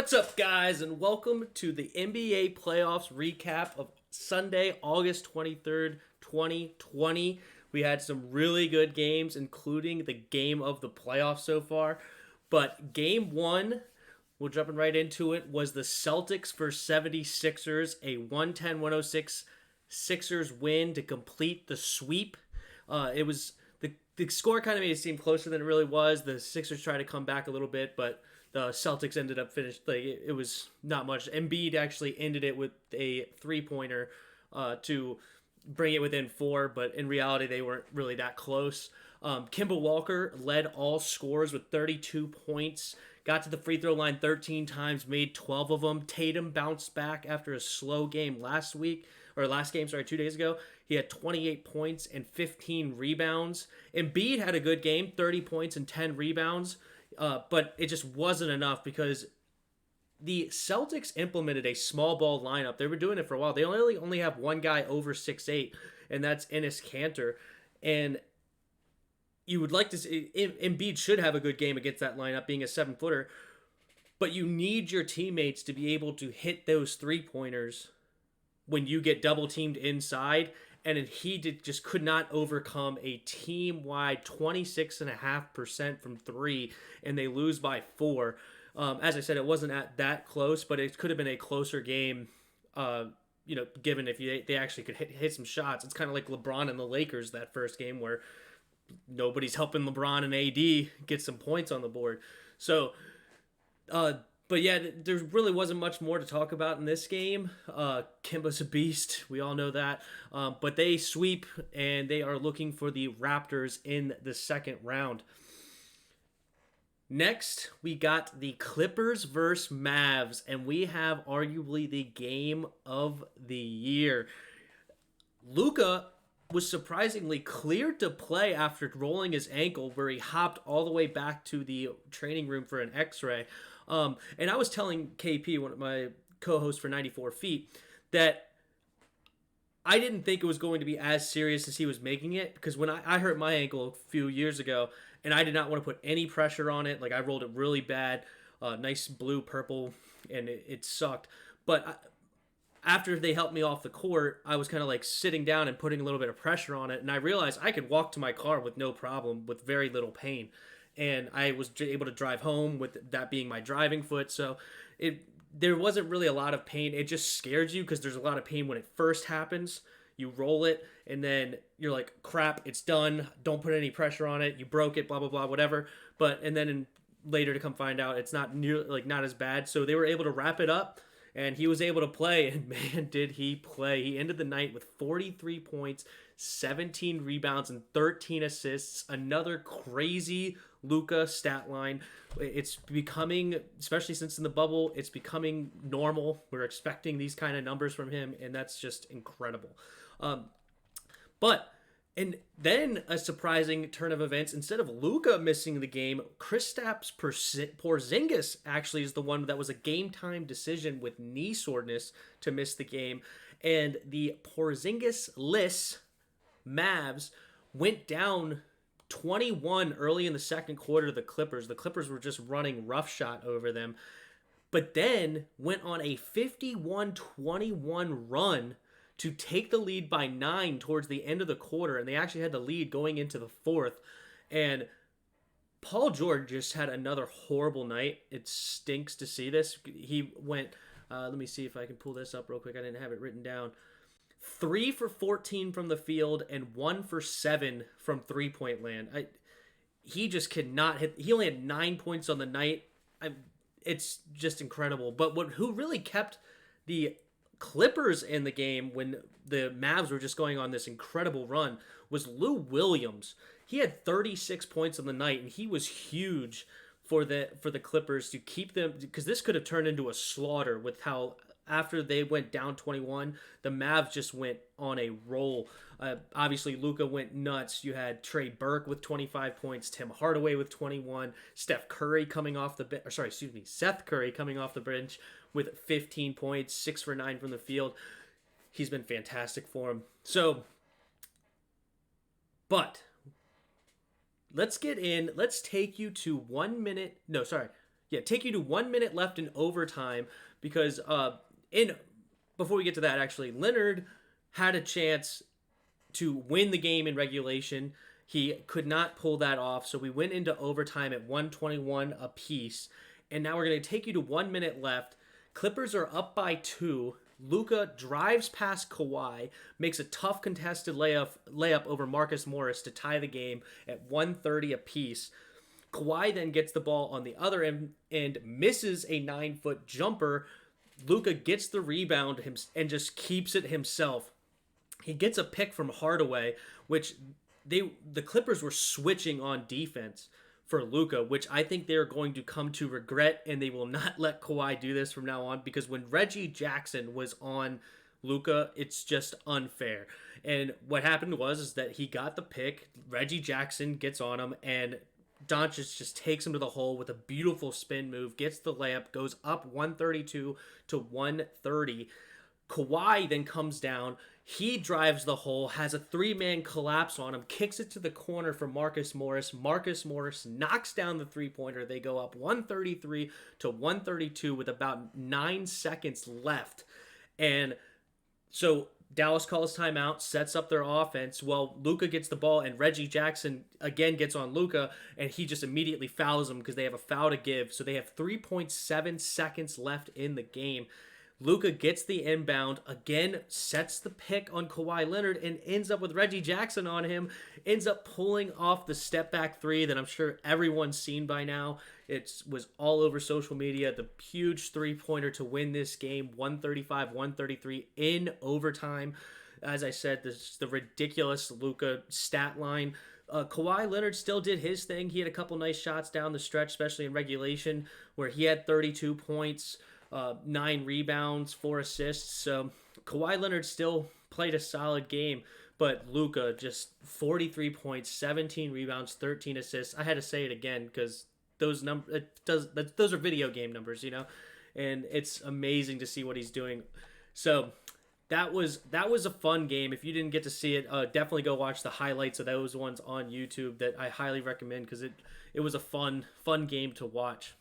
What's up, guys, and welcome to the NBA playoffs recap of Sunday, August 23rd, 2020. We had some really good games, including the game of the playoffs so far. But game one, we're jumping right into it, was the Celtics versus 76ers, a 110-106 Sixers win to complete the sweep. It was the score kind of made it seem closer than it really was. The Sixers tried to come back a little bit, but the Celtics ended up finished. Like it was not much. Embiid actually ended it with a 3-pointer to bring it within 4, but in reality they weren't really that close. Kemba Walker led all scorers with 32 points. Got to the free throw line 13 times, made 12 of them. Tatum bounced back after a slow game last game, 2 days ago. He had 28 points and 15 rebounds. Embiid had a good game, 30 points and 10 rebounds, but it just wasn't enough because the Celtics implemented a small ball lineup. They were doing it for a while. They only have one guy over 6'8", and that's Enes Kanter. And you would like to see Embiid should have a good game against that lineup, being a 7-footer, but you need your teammates to be able to hit those 3-pointers when you get double teamed inside, and he just could not overcome a team-wide 26.5% from 3, and they lose by 4. As I said, it wasn't at that close, but it could have been a closer game, given if they actually could hit some shots. It's kind of like LeBron and the Lakers that first game where nobody's helping LeBron and AD get some points on the board. So, but yeah, there really wasn't much more to talk about in this game. Kemba's a beast. We all know that. But they sweep, and they are looking for the Raptors in the second round. Next, we got the Clippers versus Mavs, and we have arguably the game of the year. Luka was surprisingly cleared to play after rolling his ankle, where he hopped all the way back to the training room for an x-ray. And I was telling KP, one of my co-hosts for 94 Feet, that I didn't think it was going to be as serious as he was making it, because when I hurt my ankle a few years ago, and I did not want to put any pressure on it, like I rolled it really bad, nice blue, purple, and it sucked. But after they helped me off the court, I was kind of like sitting down and putting a little bit of pressure on it, and I realized I could walk to my car with no problem, with very little pain. And I was able to drive home with that being my driving foot, so there wasn't really a lot of pain. It just scares you because there's a lot of pain when it first happens. You roll it, and then you're like, crap, it's done. Don't put any pressure on it. You broke it, blah, blah, blah, whatever. And then later to come find out, it's not not as bad. So they were able to wrap it up, and he was able to play, and man, did he play. He ended the night with 43 points, 17 rebounds, and 13 assists. Another crazy Luka stat line. It's becoming, especially since in the bubble, it's becoming normal. We're expecting these kind of numbers from him, and that's just incredible. And then a surprising turn of events. Instead of Luka missing the game, Kristaps Porzingis actually is the one that was a game-time decision with knee soreness to miss the game. And the Porzingis-less Mavs went down 21 early in the second quarter to the Clippers. The Clippers were just running roughshod over them. But then went on a 51-21 run to take the lead by 9 towards the end of the quarter, and they actually had the lead going into the fourth. And Paul George just had another horrible night. It stinks to see this. He went, let me see if I can pull this up real quick. I didn't have it written down. 3 for 14 from the field and 1 for 7 from three-point land. He just could not hit. He only had 9 points on the night. It's just incredible. But who really kept the Clippers in the game when the Mavs were just going on this incredible run was Lou Williams. He had 36 points on the night, and he was huge for the Clippers to keep them, because this could have turned into a slaughter with how after they went down 21, the Mavs just went on a roll. Obviously, Luka went nuts. You had Trey Burke with 25 points, Tim Hardaway with 21, Seth Curry coming off the bench with 15 points, 6 for 9 from the field. He's been fantastic for him. So, but let's get in. Let's take you to 1 minute. No, sorry. Yeah, take you to 1 minute left in overtime because in before we get to that, actually, Leonard had a chance to win the game in regulation. He could not pull that off, so we went into overtime at 121 apiece. And now we're going to take you to 1 minute left. Clippers are up by 2. Luka drives past Kawhi, makes a tough contested layup over Marcus Morris to tie the game at 130 apiece. Kawhi then gets the ball on the other end and misses a 9-foot jumper. Luka gets the rebound and just keeps it himself. He gets a pick from Hardaway, which the Clippers were switching on defense for Luka, which I think they're going to come to regret, and they will not let Kawhi do this from now on, because when Reggie Jackson was on Luka, it's just unfair. And what happened was that he got the pick, Reggie Jackson gets on him, and Doncic just takes him to the hole with a beautiful spin move, gets the layup, goes up 132 to 130. Kawhi then comes down. He drives the hole, has a 3-man collapse on him, kicks it to the corner for Marcus Morris. Marcus Morris knocks down the three-pointer. They go up 133 to 132 with about 9 seconds left. And so Dallas calls timeout, sets up their offense. Well, Luka gets the ball, and Reggie Jackson again gets on Luka, and he just immediately fouls him because they have a foul to give. So they have 3.7 seconds left in the game. Luka gets the inbound, again sets the pick on Kawhi Leonard, and ends up with Reggie Jackson on him, ends up pulling off the step back three that I'm sure everyone's seen by now. It was all over social media, the huge three-pointer to win this game, 135-133 in overtime. As I said, the ridiculous Luka stat line. Kawhi Leonard still did his thing. He had a couple nice shots down the stretch, especially in regulation, where he had 32 points, 9 rebounds, 4 assists. So Kawhi Leonard still played a solid game, but Luka just 43 points, 17 rebounds, 13 assists. I had to say it again because those are video game numbers, and it's amazing to see what he's doing. So that was a fun game. If you didn't get to see it, definitely go watch the highlights of those ones on YouTube. That I highly recommend because it was a fun game to watch.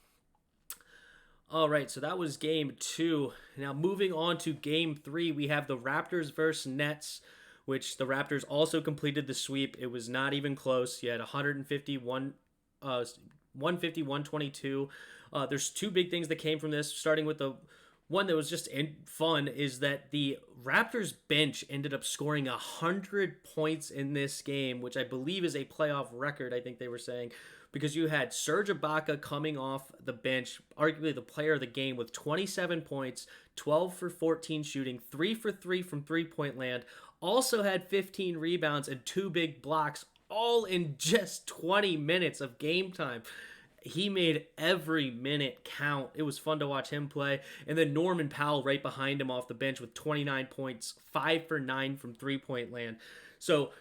All right, so that was game 2. Now moving on to game 3, we have the Raptors versus Nets, which the Raptors also completed the sweep. It was not even close. You had 150-122. There's 2 big things that came from this, starting with the one that was just fun, is that the Raptors bench ended up scoring 100 points in this game, which I believe is a playoff record, I think they were saying, because you had Serge Ibaka coming off the bench, arguably the player of the game, with 27 points, 12 for 14 shooting, 3 for 3 from three-point land, also had 15 rebounds and 2 big blocks, all in just 20 minutes of game time. He made every minute count. It was fun to watch him play. And then Norman Powell right behind him off the bench with 29 points, 5 for 9 from three-point land. So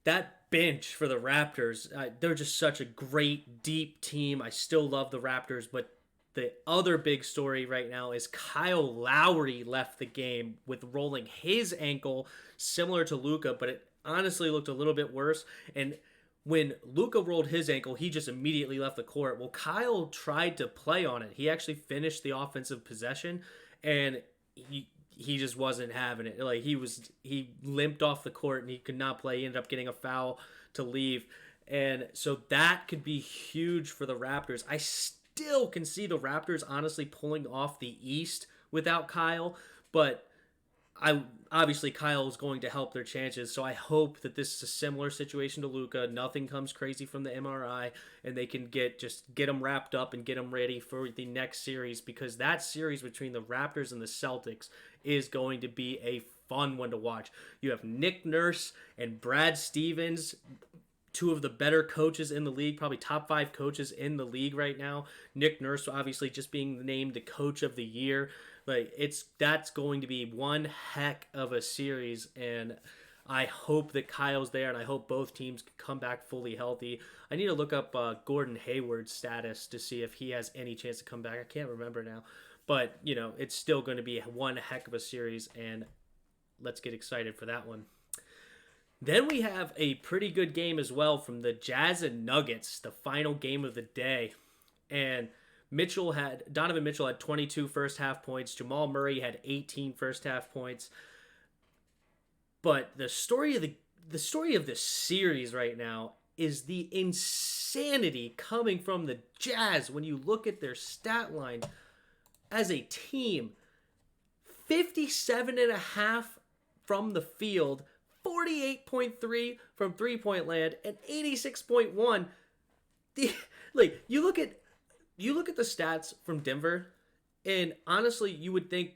that bench for the Raptors, they're just such a great, deep team. I still love the Raptors, but the other big story right now is Kyle Lowry left the game with rolling his ankle, similar to Luka, but it honestly looked a little bit worse. And when Luka rolled his ankle, he just immediately left the court. Well, Kyle tried to play on it. He actually finished the offensive possession, and he just wasn't having it. Like he limped off the court and he could not play. He ended up getting a foul to leave. And so that could be huge for the Raptors. I still can see the Raptors honestly pulling off the East without Kyle, but obviously Kyle is going to help their chances. So I hope that this is a similar situation to Luka. Nothing comes crazy from the MRI, and they can get them wrapped up and get them ready for the next series, because that series between the Raptors and the Celtics is going to be a fun one to watch. You have Nick Nurse and Brad Stevens, 2 of the better coaches in the league, probably top 5 coaches in the league right now. Nick Nurse obviously just being named the coach of the year. Like that's going to be one heck of a series, and I hope that Kyle's there, and I hope both teams can come back fully healthy. I need to look up Gordon Hayward's status to see if he has any chance to come back. I can't remember now, but it's still going to be one heck of a series, and let's get excited for that one. Then we have a pretty good game as well from the Jazz and Nuggets, the final game of the day. And Donovan Mitchell had 22 first half points. Jamal Murray had 18 first half points. But the story of this series right now is the insanity coming from the Jazz when you look at their stat line as a team. 57.5 from the field, 48.3 from three-point land, and 86.1. Like you look at the stats from Denver, and honestly, you would think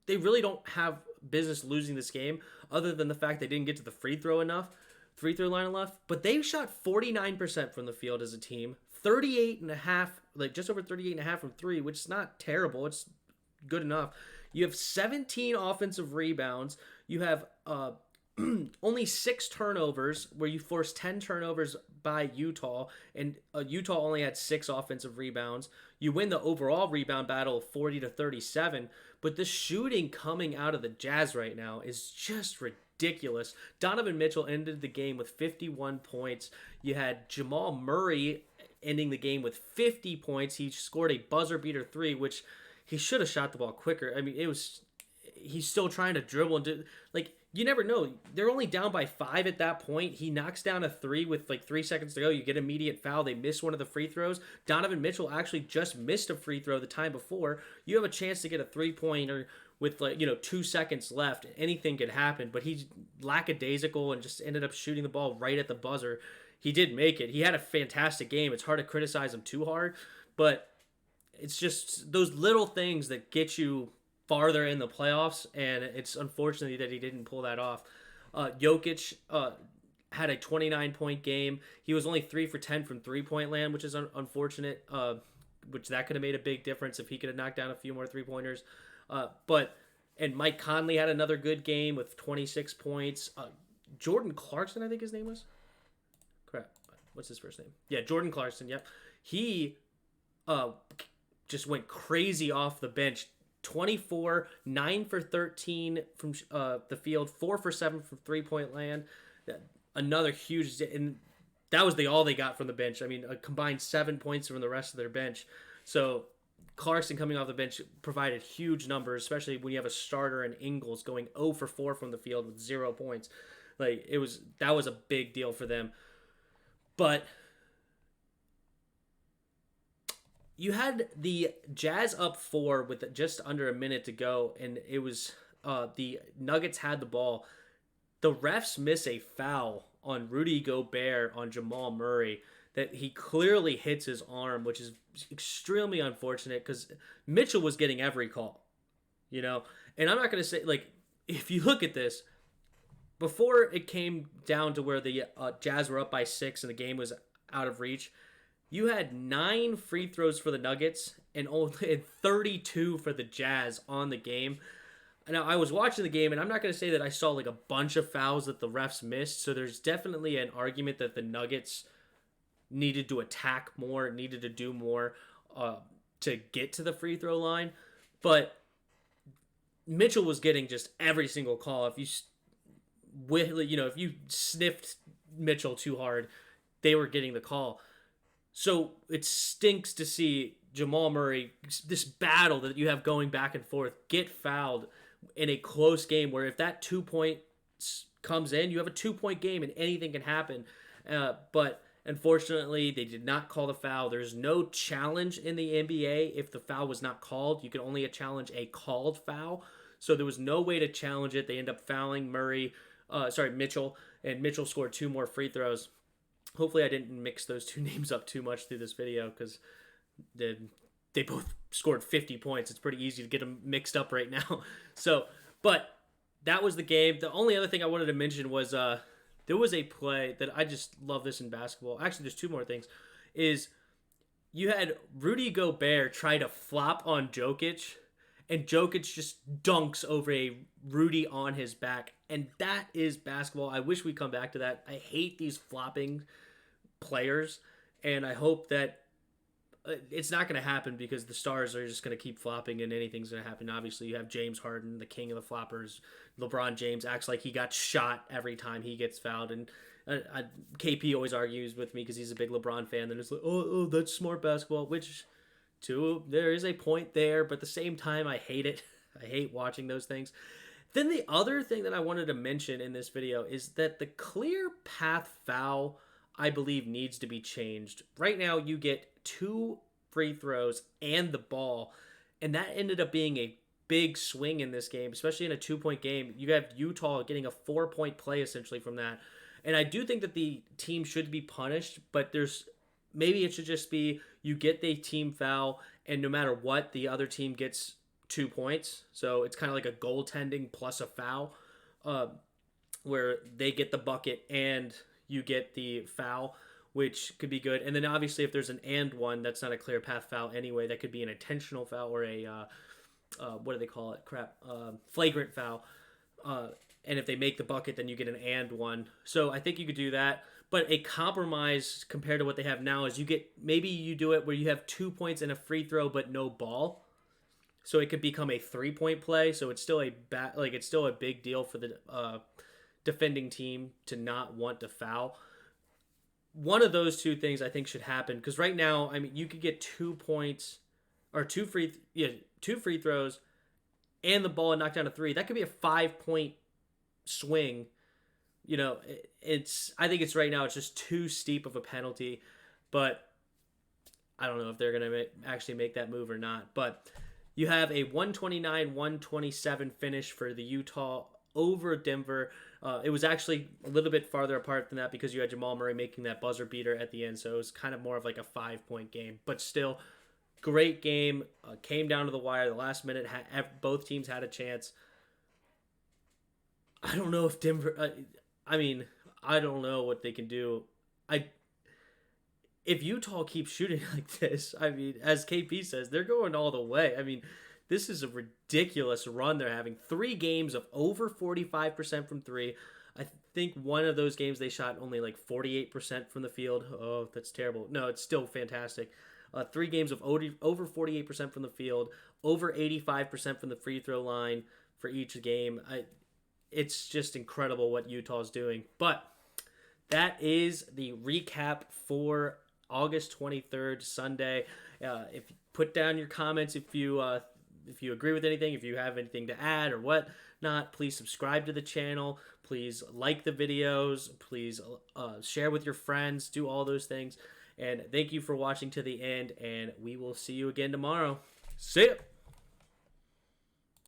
they really don't have business losing this game, other than the fact they didn't get to the free throw line enough. But they shot 49% from the field as a team, 38.5, like just over 38.5 from three, which is not terrible. It's good enough. You have 17 offensive rebounds. You have only 6 turnovers, where you forced 10 turnovers by Utah, and Utah only had 6 offensive rebounds. You win the overall rebound battle 40-37, but the shooting coming out of the Jazz right now is just ridiculous. Donovan Mitchell ended the game with 51 points. You had Jamal Murray ending the game with 50 points. He scored a buzzer beater 3, which he should have shot the ball quicker. I mean, he's still trying to dribble and do, like, you never know. They're only down by 5 at that point. He knocks down a 3 with like 3 seconds to go. You get immediate foul. They miss one of the free throws. Donovan Mitchell actually just missed a free throw the time before. You have a chance to get a 3-pointer with 2 seconds left. Anything could happen, but he's lackadaisical and just ended up shooting the ball right at the buzzer. He did make it. He had a fantastic game. It's hard to criticize him too hard, but it's just those little things that get you farther in the playoffs, and it's unfortunately that he didn't pull that off. Jokic had a 29-point game. He was only 3 for 10 from three-point land, which is unfortunate, which that could have made a big difference if he could have knocked down a few more three-pointers. And Mike Conley had another good game with 26 points. Jordan Clarkson, I think his name was? Crap. What's his first name? Yeah, Jordan Clarkson, yep. He just went crazy off the bench. 24, 9 for 13 from the field, 4 for 7 from three-point land. Another huge, and that was all they got from the bench. I mean, a combined 7 points from the rest of their bench. So Clarkson coming off the bench provided huge numbers, especially when you have a starter in Ingles going 0 for 4 from the field with 0 points. That was a big deal for them. But you had the Jazz up 4 with just under a minute to go, and it was the Nuggets had the ball. The refs miss a foul on Rudy Gobert on Jamal Murray that he clearly hits his arm, which is extremely unfortunate because Mitchell was getting every call, And I'm not going to say, if you look at this, before it came down to where the Jazz were up by 6 and the game was out of reach, you had 9 free throws for the Nuggets and only 32 for the Jazz on the game. Now, I was watching the game, and I'm not going to say that I saw a bunch of fouls that the refs missed, so there's definitely an argument that the Nuggets needed to attack more, needed to do more to get to the free throw line. But Mitchell was getting just every single call. If you sniffed Mitchell too hard, they were getting the call. So it stinks to see Jamal Murray, this battle that you have going back and forth, get fouled in a close game where if that 2 points comes in, you have a 2-point game and anything can happen. But unfortunately, they did not call the foul. There's no challenge in the NBA if the foul was not called. You can only challenge a called foul. So there was no way to challenge it. They end up fouling Mitchell, and Mitchell scored 2 more free throws. Hopefully I didn't mix those 2 names up too much through this video because they both scored 50 points. It's pretty easy to get them mixed up right now. But that was the game. The only other thing I wanted to mention was there was a play that I just love this in basketball. Actually, there's 2 more things. Is you had Rudy Gobert try to flop on Jokic, and Jokic just dunks over a Rudy on his back. And that is basketball. I wish we'd come back to that. I hate these flopping players, and I hope that it's not going to happen because the stars are just going to keep flopping and anything's going to happen. Obviously, you have James Harden, the king of the floppers. LeBron James acts like he got shot every time he gets fouled. And KP always argues with me because he's a big LeBron fan. And it's like, oh, that's smart basketball, which There is a point there, but at the same time, I hate it. I hate watching those things. Then the other thing that I wanted to mention in this video is that the clear path foul, I believe, needs to be changed. Right now, you get 2 free throws and the ball, and that ended up being a big swing in this game, especially in a 2-point game. You have Utah getting a 4-point play essentially from that. And I do think that the team should be punished, but maybe it should just be you get the team foul, and no matter what, the other team gets 2 points. So it's kind of like a goaltending plus a foul, where they get the bucket and you get the foul, which could be good. And then obviously if there's an and one, that's not a clear path foul anyway. That could be an intentional foul or a what do they call it? Flagrant foul. And if they make the bucket, then you get an and one. So I think you could do that. But a compromise compared to what they have now is maybe you do it where you have 2 points and a free throw but no ball. So it could become a 3-point play. So it's still it's still a big deal for the defending team to not want to foul. One of those two things I think should happen, because right now, I mean, you could get 2 points or two free throws and the ball and knock down a 3. That could be a 5-point swing. You know, I think it's right now it's just too steep of a penalty, but I don't know if they're going to actually make that move or not. But you have a 129-127 finish for the Utah over Denver. It was actually a little bit farther apart than that because you had Jamal Murray making that buzzer beater at the end, so it was kind of more of like a 5-point game. But still, great game. Came down to the wire. The last minute, both teams had a chance. I don't know if Denver... I don't know what they can do. If Utah keeps shooting like this, I mean, as KP says, they're going all the way. I mean, this is a ridiculous run they're having. 3 games of over 45% from 3. I think one of those games they shot only like 48% from the field. Oh, that's terrible. No, it's still fantastic. 3 games of over 48% from the field, over 85% from the free throw line for each game. It's just incredible what Utah's doing. But that is the recap for August 23rd, Sunday. If you put down your comments, if you agree with anything, if you have anything to add or whatnot, please subscribe to the channel. Please like the videos. Please share with your friends. Do all those things. And thank you for watching to the end. And we will see you again tomorrow. See ya!